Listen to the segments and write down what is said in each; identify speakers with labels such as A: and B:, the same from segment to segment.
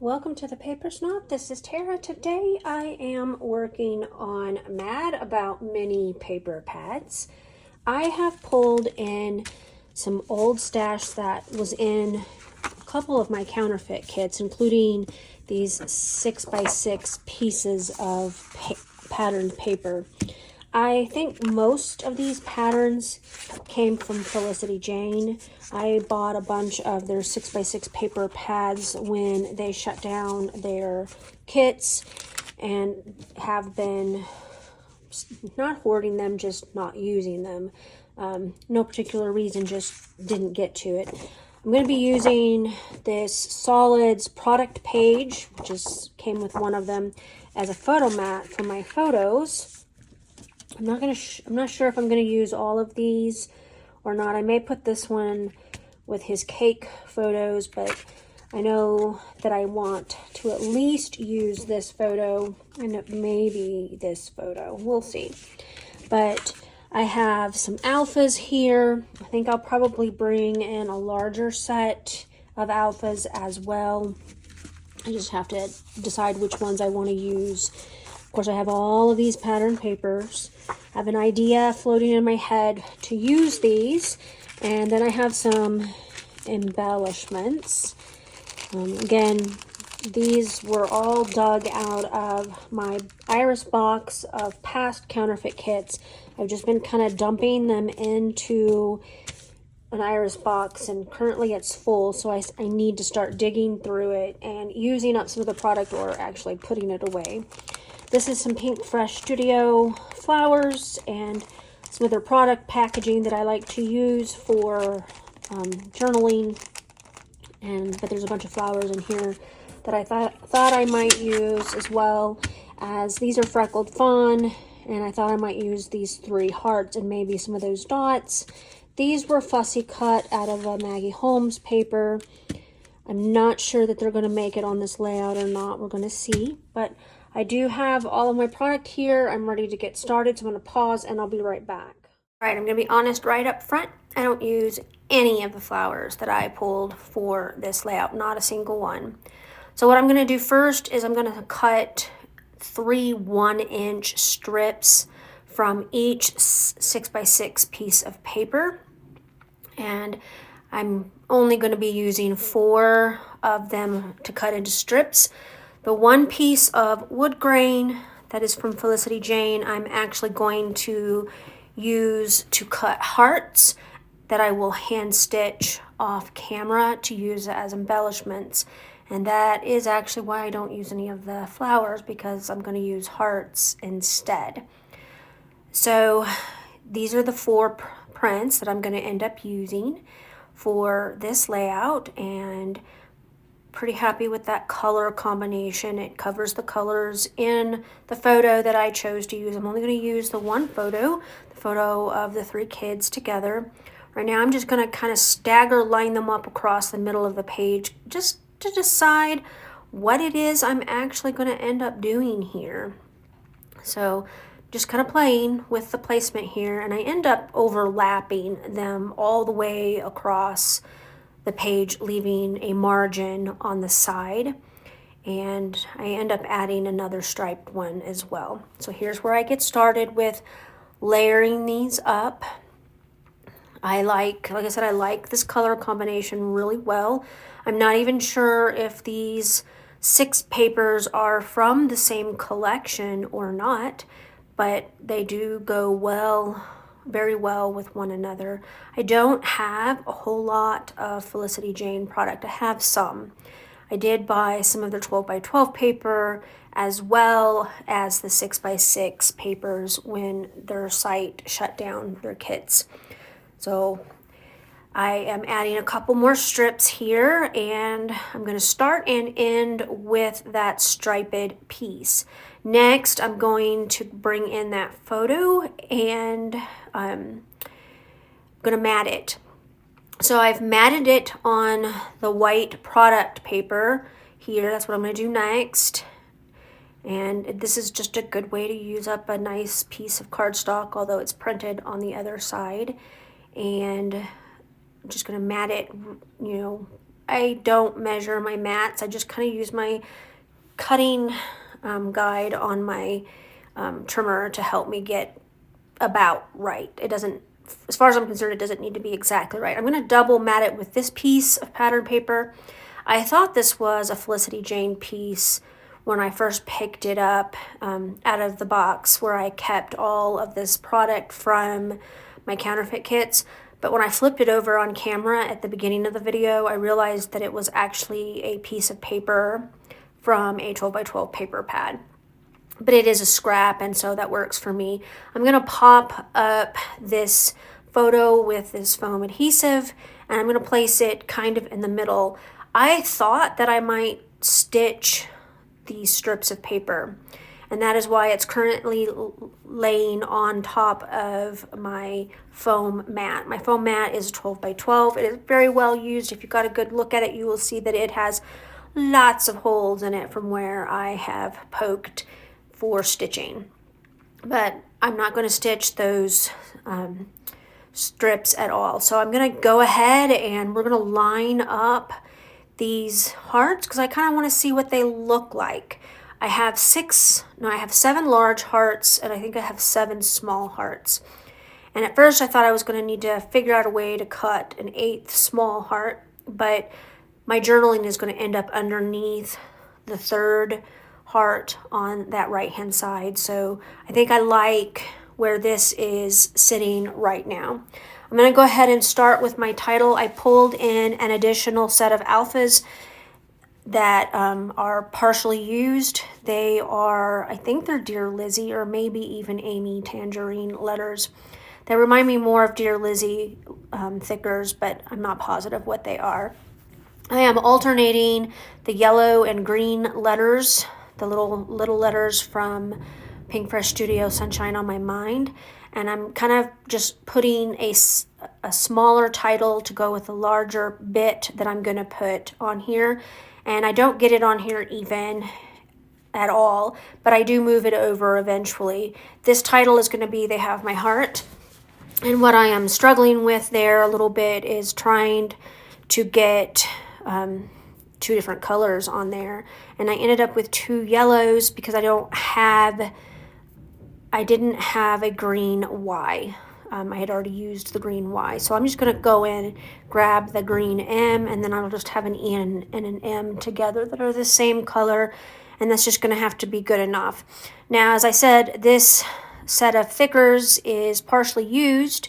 A: Welcome to the Paper Snob. This is Tara. Today I am working on Mad About Mini paper pads. I have pulled in some old stash that was in a couple of my counterfeit kits, including these 6x6 pieces of patterned paper. I think most of these patterns came from Felicity Jane. I bought a bunch of their 6x6 paper pads when they shut down their kits and have been not hoarding them, just not using them. No particular reason, just didn't get to it. I'm going to be using this Solids product page, which came with one of them, as a photo mat for my photos. I'm not sure if I'm going to use all of these or not. I may put this one with his cake photos, but I know that I want to at least use this photo and maybe this photo. We'll see. But I have some alphas here. I think I'll probably bring in a larger set of alphas as well. I just have to decide which ones I want to use. Of course, I have all of these pattern papers. I have an idea floating in my head to use these. And then I have some embellishments. Again, these were all dug out of my Iris box of past counterfeit kits. I've just been kind of dumping them into an Iris box, and currently it's full, so I need to start digging through it and using up some of the product or actually putting it away. This is some Pink Fresh Studio flowers and some of their product packaging that I like to use for journaling. But there's a bunch of flowers in here that I thought I might use, as well as these are Freckled Fawn, and I thought I might use these 3 hearts and maybe some of those dots. These were fussy cut out of a Maggie Holmes paper. I'm not sure that they're going to make it on this layout or not. We're going to see, but I do have all of my product here. I'm ready to get started, so I'm going to pause and I'll be right back. All right, I'm going to be honest right up front. I don't use any of the flowers that I pulled for this layout, not a single one. So what I'm going to do first is I'm going to cut 3 1-inch strips from each 6x6 piece of paper. And I'm only going to be using 4 of them to cut into strips. The one piece of wood grain that is from Felicity Jane, I'm actually going to use to cut hearts that I will hand stitch off camera to use as embellishments. And that is actually why I don't use any of the flowers, because I'm going to use hearts instead. So these are the 4 prints that I'm going to end up using for this layout, and pretty happy with that color combination. It covers the colors in the photo that I chose to use. I'm only going to use the one photo, the photo of the 3 kids together. Right now I'm just going to kind of stagger line them up across the middle of the page just to decide what it is I'm actually going to end up doing here. So just kind of playing with the placement here, and I end up overlapping them all the way across the page, leaving a margin on the side, and I end up adding another striped one as well. So here's where I get started with layering these up. Like I said, I like this color combination really well. I'm not even sure if these 6 papers are from the same collection or not, but they do go well, very well with one another. I don't have a whole lot of Felicity Jane product. I have some. I did buy some of their 12x12 paper as well as the 6x6 papers when their site shut down their kits. So I am adding a couple more strips here, and I'm going to start and end with that striped piece. Next, I'm going to bring in that photo, and I'm going to mat it. So I've matted it on the white product paper here. That's what I'm going to do next. And this is just a good way to use up a nice piece of cardstock, although it's printed on the other side. And I'm just going to mat it, I don't measure my mats. I just kind of use my cutting guide on my trimmer to help me get about right. It doesn't, as far as I'm concerned, it doesn't need to be exactly right. I'm going to double mat it with this piece of pattern paper. I thought this was a Felicity Jane piece when I first picked it up out of the box where I kept all of this product from my counterfeit kits. But when I flipped it over on camera at the beginning of the video, I realized that it was actually a piece of paper from a 12 by 12 paper pad. But it is a scrap, and so that works for me. I'm going to pop up this photo with this foam adhesive, and I'm going to place it kind of in the middle. I thought that I might stitch these strips of paper, and that is why it's currently laying on top of my foam mat. My foam mat is 12 by 12. It is very well used. If you got a good look at it, you will see that it has lots of holes in it from where I have poked for stitching. But I'm not going to stitch those strips at all. So I'm going to go ahead and we're going to line up these hearts because I kind of want to see what they look like. I have 7 large hearts, and I think I have 7 small hearts. And at first I thought I was going to need to figure out a way to cut an 8th small heart, but my journaling is going to end up underneath the 3rd heart on that right hand side. So I think I like where this is sitting right now. I'm going to go ahead and start with my title. I pulled in an additional set of alphas that are partially used. They are, I think they're Dear Lizzie or maybe even Amy Tangerine letters. They remind me more of Dear Lizzie thickers, but I'm not positive what they are. I am alternating the yellow and green letters, the little letters from Pink Fresh Studio Sunshine on My Mind, and I'm kind of just putting a smaller title to go with the larger bit that I'm going to put on here. And I don't get it on here even at all, but I do move it over eventually. This title is going to be They Have My Heart. And what I am struggling with there a little bit is trying to get 2 different colors on there. And I ended up with 2 yellows because I didn't have a green Y. I had already used the green Y. So I'm just going to go in, grab the green M, and then I'll just have an E and an M together that are the same color. And that's just going to have to be good enough. Now, as I said, this set of thickers is partially used.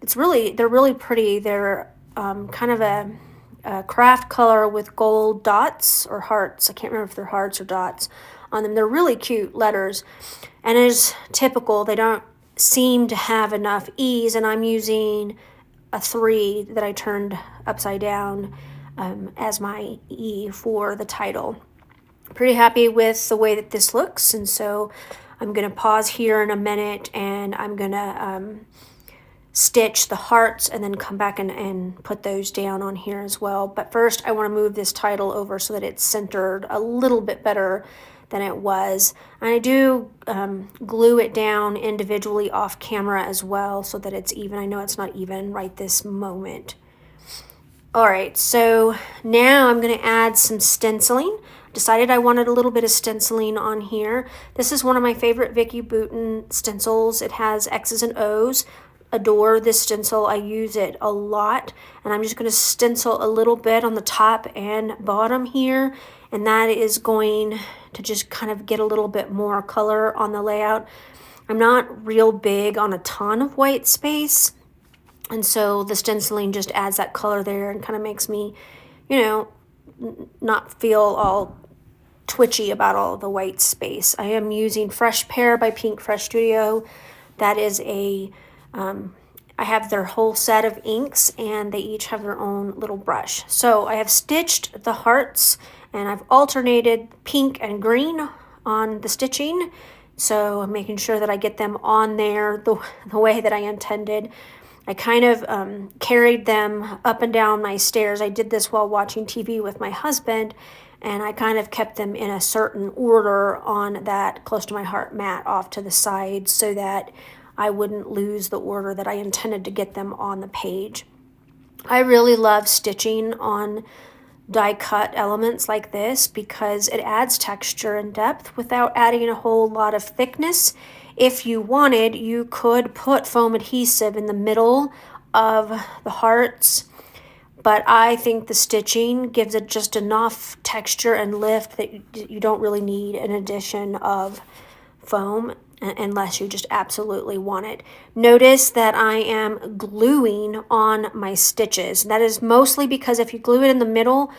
A: They're really pretty. They're kind of a craft color with gold dots or hearts. I can't remember if they're hearts or dots on them. They're really cute letters. And as typical, they don't seem to have enough E's, and I'm using a 3 that I turned upside down as my E for the title. Pretty happy with the way that this looks, and so I'm going to pause here in a minute, and I'm going to stitch the hearts and then come back and put those down on here as well. But first I want to move this title over so that it's centered a little bit better than it was. And I do glue it down individually off camera as well so that it's even. I know it's not even right this moment. All right, so now I'm going to add some stenciling. Decided I wanted a little bit of stenciling on here. This is one of my favorite Vicki Boutin stencils. It has X's and O's. Adore this stencil. I use it a lot, and I'm just going to stencil a little bit on the top and bottom here, and that is going to just kind of get a little bit more color on the layout. I'm not real big on a ton of white space, and so the stenciling just adds that color there and kind of makes me, not feel all twitchy about all the white space. I am using Fresh Pear by Pink Fresh Studio. That is I have their whole set of inks, and they each have their own little brush. So I have stitched the hearts, and I've alternated pink and green on the stitching. So I'm making sure that I get them on there the way that I intended. I kind of carried them up and down my stairs. I did this while watching TV with my husband, and I kind of kept them in a certain order on that close to my heart mat off to the side so that I wouldn't lose the order that I intended to get them on the page. I really love stitching on die cut elements like this because it adds texture and depth without adding a whole lot of thickness. If you wanted, you could put foam adhesive in the middle of the hearts, but I think the stitching gives it just enough texture and lift that you don't really need an addition of foam unless you just absolutely want it. Notice that I am gluing on my stitches. That is mostly because if you glue it in the middle,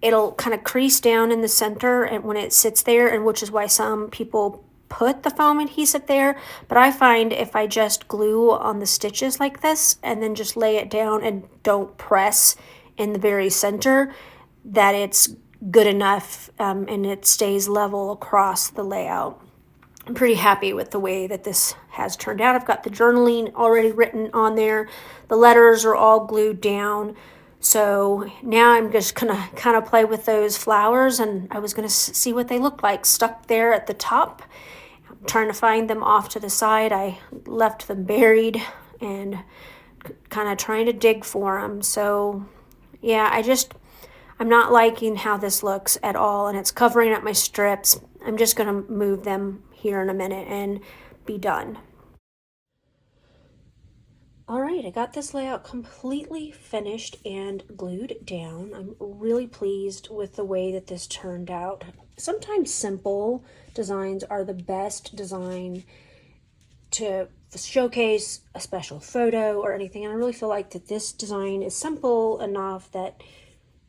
A: it'll kind of crease down in the center and when it sits there, and which is why some people put the foam adhesive there. But I find if I just glue on the stitches like this and then just lay it down and don't press in the very center, that it's good enough and it stays level across the layout. I'm pretty happy with the way that this has turned out. I've got the journaling already written on there. The letters are all glued down. So now I'm just gonna kind of play with those flowers, and I was gonna see what they look like stuck there at the top. I'm trying to find them off to the side. I left them buried and kind of trying to dig for them. So yeah, I'm not liking how this looks at all, and it's covering up my strips. I'm just gonna move them here in a minute and be done. All right, I got this layout completely finished and glued down. I'm really pleased with the way that this turned out. Sometimes simple designs are the best design to showcase a special photo or anything, and I really feel like that this design is simple enough that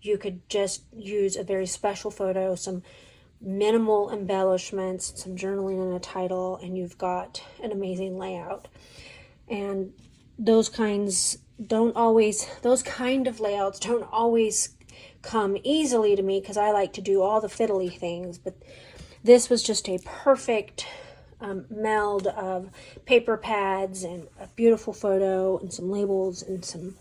A: you could just use a very special photo, some minimal embellishments, some journaling and a title, and you've got an amazing layout. And those kind of layouts don't always come easily to me because I like to do all the fiddly things, but this was just a perfect meld of paper pads and a beautiful photo and some labels and some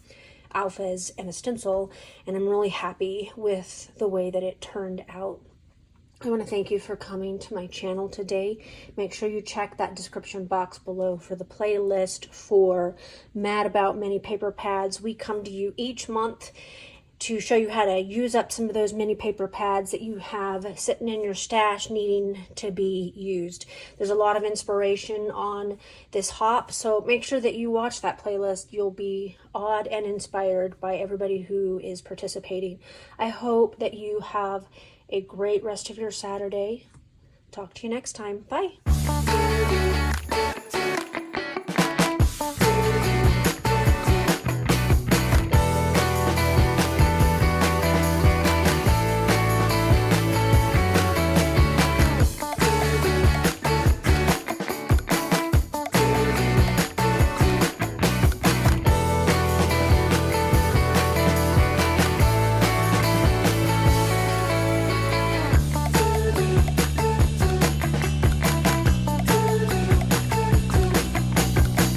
A: alphas and a stencil, and I'm really happy with the way that it turned out. I want to thank you for coming to my channel today. Make sure you check that description box below for the playlist for Mad About Mini Paper Pads. We come to you each month to show you how to use up some of those mini paper pads that you have sitting in your stash needing to be used. There's a lot of inspiration on this hop, so make sure that you watch that playlist. You'll be awed and inspired by everybody who is participating. I hope that you have a great rest of your Saturday. Talk to you next time. Bye.